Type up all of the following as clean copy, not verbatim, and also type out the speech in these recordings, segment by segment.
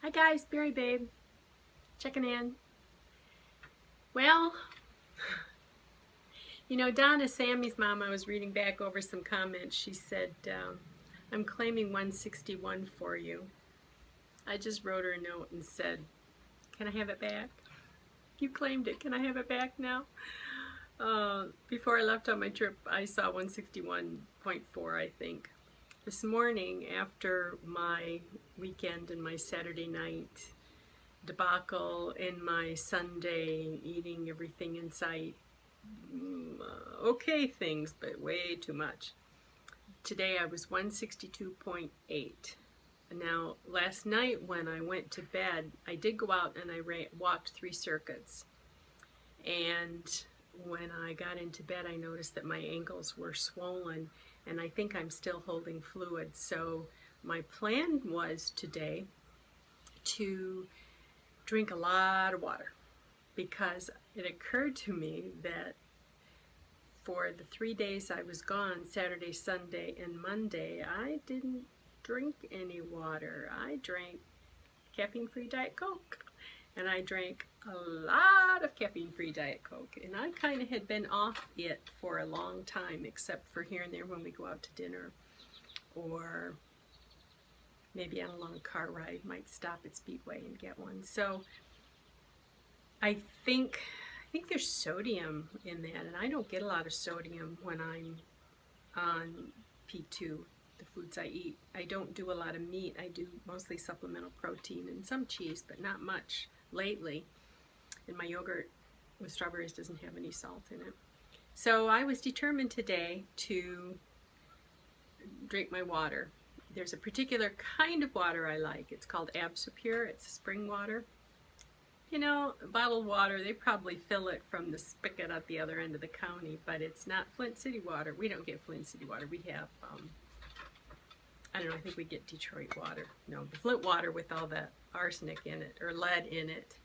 Hi guys, Berry Babe, checking in. Well, Donna, Sammy's mom, I was reading back over some comments. She said, I'm claiming 161 for you. I just wrote her a note and said, can I have it back? You claimed it. Can I have it back now? Before I left on my trip, I saw 161.4, I think. This morning, after my weekend and my Saturday night debacle and my Sunday eating everything in sight, okay things, but way too much. Today I was 162.8. Now, last night when I went to bed, I did go out and I walked 3 circuits. And when I got into bed, I noticed that my ankles were swollen, and I think I'm still holding fluid. So my plan was today to drink a lot of water, because it occurred to me that for the 3 days I was gone, Saturday, Sunday, and Monday, I didn't drink any water. I drank caffeine-free Diet Coke, and I drank a lot of caffeine-free Diet Coke, and I kind of had been off it for a long time, except for here and there when we go out to dinner, or maybe on a long car ride, might stop at Speedway and get one. So I think there's sodium in that, and I don't get a lot of sodium when I'm on P2, the foods I eat. I don't do a lot of meat. I do mostly supplemental protein and some cheese, but not much lately. And my yogurt with strawberries doesn't have any salt in it. So I was determined today to drink my water. There's a particular kind of water I like. It's called Absopure. It's spring water. Bottled water, they probably fill it from the spigot at the other end of the county, but it's not Flint City water. We don't get Flint City water. We have, I don't know, I think we get Detroit water. No, the Flint water with all that arsenic in it, or lead in it.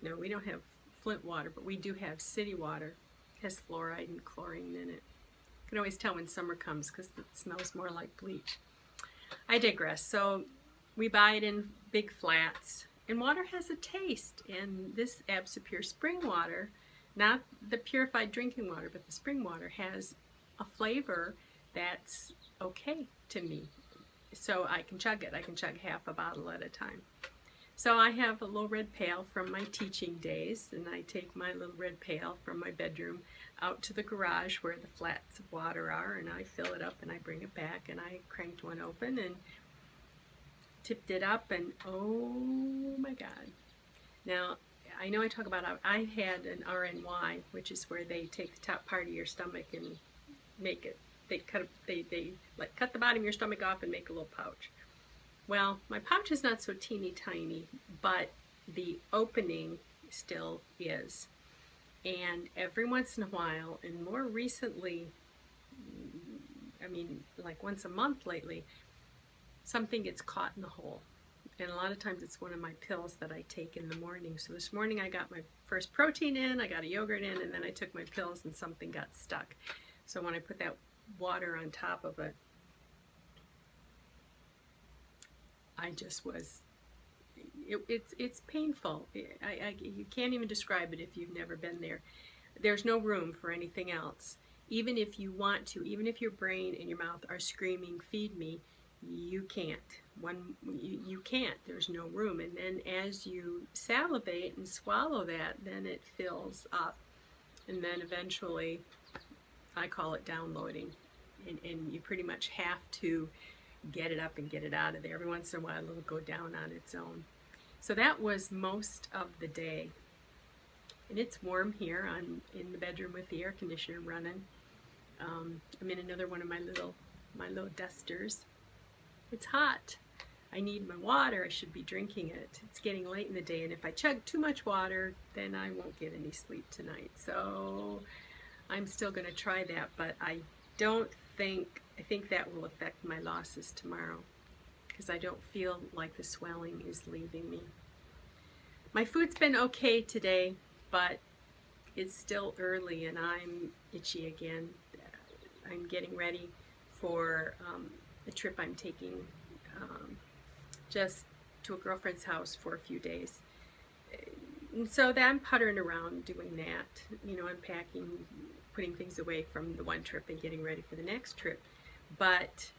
No, we don't have Flint water, but we do have city water. It has fluoride and chlorine in it. You can always tell when summer comes because it smells more like bleach. I digress. So we buy it in big flats. And water has a taste, and this Absopure spring water, not the purified drinking water, but the spring water, has a flavor that's okay to me. So I can chug it. I can chug half a bottle at a time. So I have a little red pail from my teaching days, and I take my little red pail from my bedroom out to the garage where the flats of water are, and I fill it up and I bring it back, and I cranked one open and tipped it up, and oh my God. Now, I know I talk about, I had an RNY, which is where they take the top part of your stomach and make it, they cut the bottom of your stomach off and make a little pouch. Well, my pouch is not so teeny tiny, but the opening still is. And every once in a while, and more recently, I mean, like once a month lately, something gets caught in the hole. And a lot of times it's one of my pills that I take in the morning. So this morning I got my first protein in, I got a yogurt in, and then I took my pills and something got stuck. So when I put that water on top of it, I just was, it's painful. You can't even describe it if you've never been there. There's no room for anything else. Even if you want to, even if your brain and your mouth are screaming, feed me, you can't. You can't. There's no room. And then as you salivate and swallow that, then it fills up. And then eventually, I call it downloading. And you pretty much have to get it up and get it out of there. Every once in a while, it'll go down on its own. So that was most of the day. And it's warm here. I'm in the bedroom with the air conditioner running. I'm in another one of my little dusters. It's hot. I need my water. I should be drinking it. It's getting late in the day, and if I chug too much water, then I won't get any sleep tonight. So I'm still going to try that, but I think that will affect my losses tomorrow, because I don't feel like the swelling is leaving me. My food's been okay today, but it's still early and I'm itchy again. I'm getting ready for the trip I'm taking just to a girlfriend's house for a few days. And so that I'm puttering around doing that, unpacking, putting things away from the one trip and getting ready for the next trip. But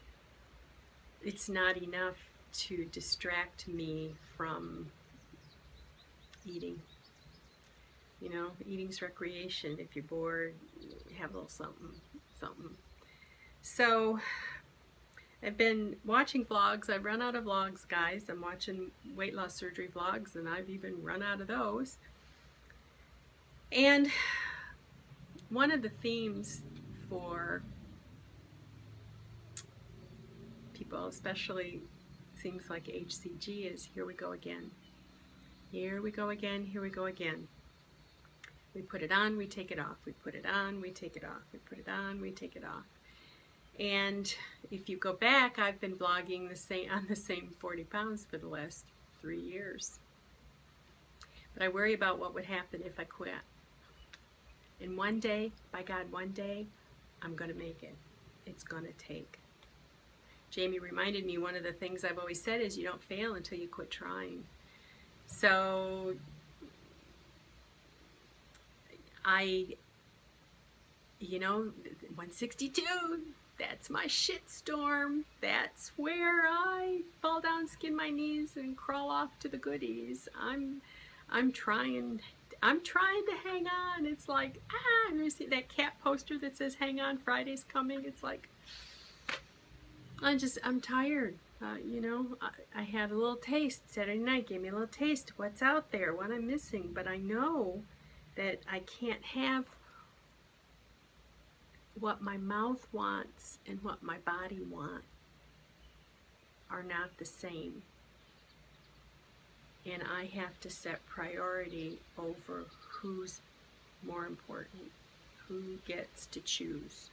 it's not enough to distract me from eating. Eating's recreation. If you're bored, have a little something. So I've been watching vlogs. I've run out of vlogs, guys. I'm watching weight loss surgery vlogs, and I've even run out of those. And one of the themes for people, especially seems like HCG, is here we go again. Here we go again, here we go again. We put it on, we take it off. We put it on, we take it off. We put it on, we take it off. And if you go back, I've been vlogging on the same 40 pounds for the last 3 years. But I worry about what would happen if I quit. And one day, by God, one day, I'm going to make it. It's going to take. Jamie reminded me, one of the things I've always said is you don't fail until you quit trying. So 162, that's my shit storm. That's where I fall down, skin my knees, and crawl off to the goodies. I'm trying to hang on. It's like, you see that cat poster that says hang on, Friday's coming? It's like, I'm tired. I had a little taste. Saturday night gave me a little taste. What's out there, what I'm missing. But I know that I can't have what my mouth wants and what my body wants are not the same. And I have to set priority over who's more important, who gets to choose.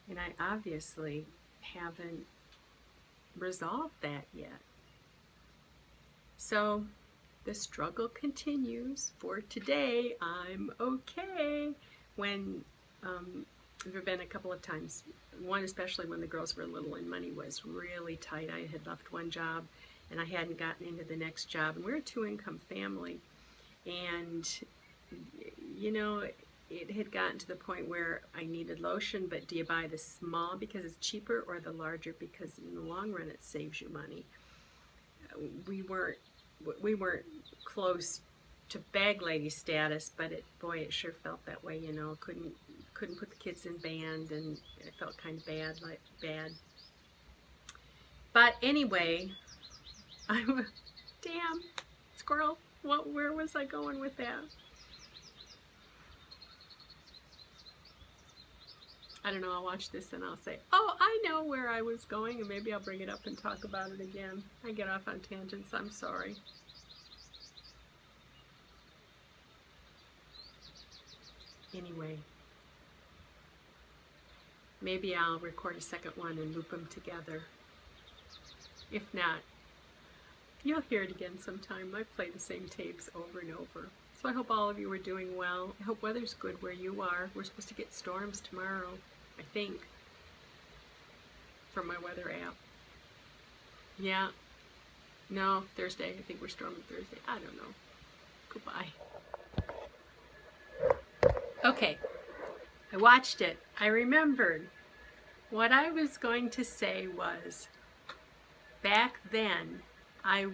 And I obviously haven't resolved that yet. So the struggle continues. For today, I'm okay. When there have been a couple of times, one especially when the girls were little and money was really tight. I had left one job and I hadn't gotten into the next job. And we're a two-income family. And, it had gotten to the point where I needed lotion, but do you buy the small because it's cheaper or the larger because in the long run it saves you money? We weren't close to bag lady status, but it sure felt that way, couldn't put the kids in band, and it felt kind of bad. But anyway, damn squirrel, where was I going with that? I don't know, I'll watch this and I'll say, oh, I know where I was going, and maybe I'll bring it up and talk about it again. I get off on tangents, I'm sorry. Anyway, maybe I'll record a second one and loop them together. If not, you'll hear it again sometime. I play the same tapes over and over. So I hope all of you are doing well. I hope weather's good where you are. We're supposed to get storms tomorrow, I think, from my weather app. Yeah. No, Thursday. I think we're storming Thursday. I don't know. Goodbye. Okay. I watched it. I remembered. What I was going to say was, back then, I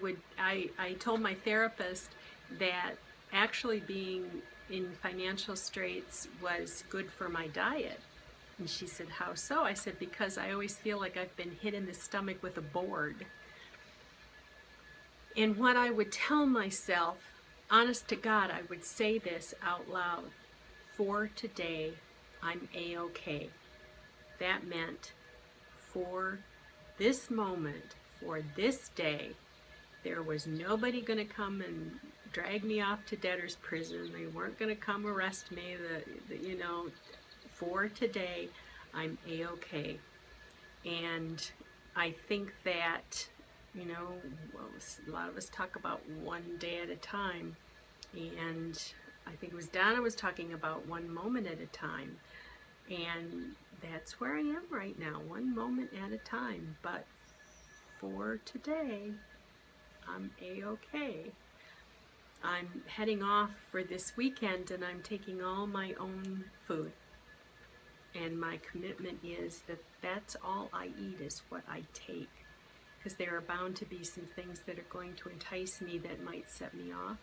told my therapist that actually being in financial straits was good for my diet. And she said, how so? I said, because I always feel like I've been hit in the stomach with a board. And what I would tell myself, honest to God, I would say this out loud: for today, I'm A-okay. That meant for this moment, for this day, there was nobody going to come and drag me off to debtor's prison. They weren't going to come arrest me. For today, I'm A-okay. And I think that, a lot of us talk about one day at a time. And I think it was Donna was talking about one moment at a time. And that's where I am right now, one moment at a time. But for today, I'm a-okay. I'm heading off for this weekend and I'm taking all my own food. And my commitment is that that's all I eat is what I take. Because there are bound to be some things that are going to entice me that might set me off.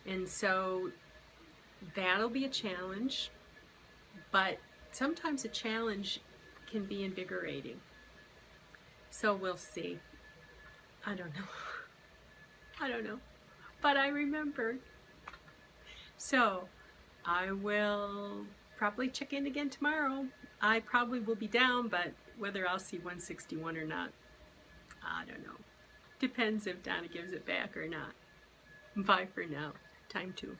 And so that'll be a challenge, but sometimes a challenge can be invigorating. So we'll see. I don't know. I don't know. But I remembered. So I will probably check in again tomorrow. I probably will be down, but whether I'll see 161 or not, I don't know. Depends if Donna gives it back or not. Bye for now. Time to.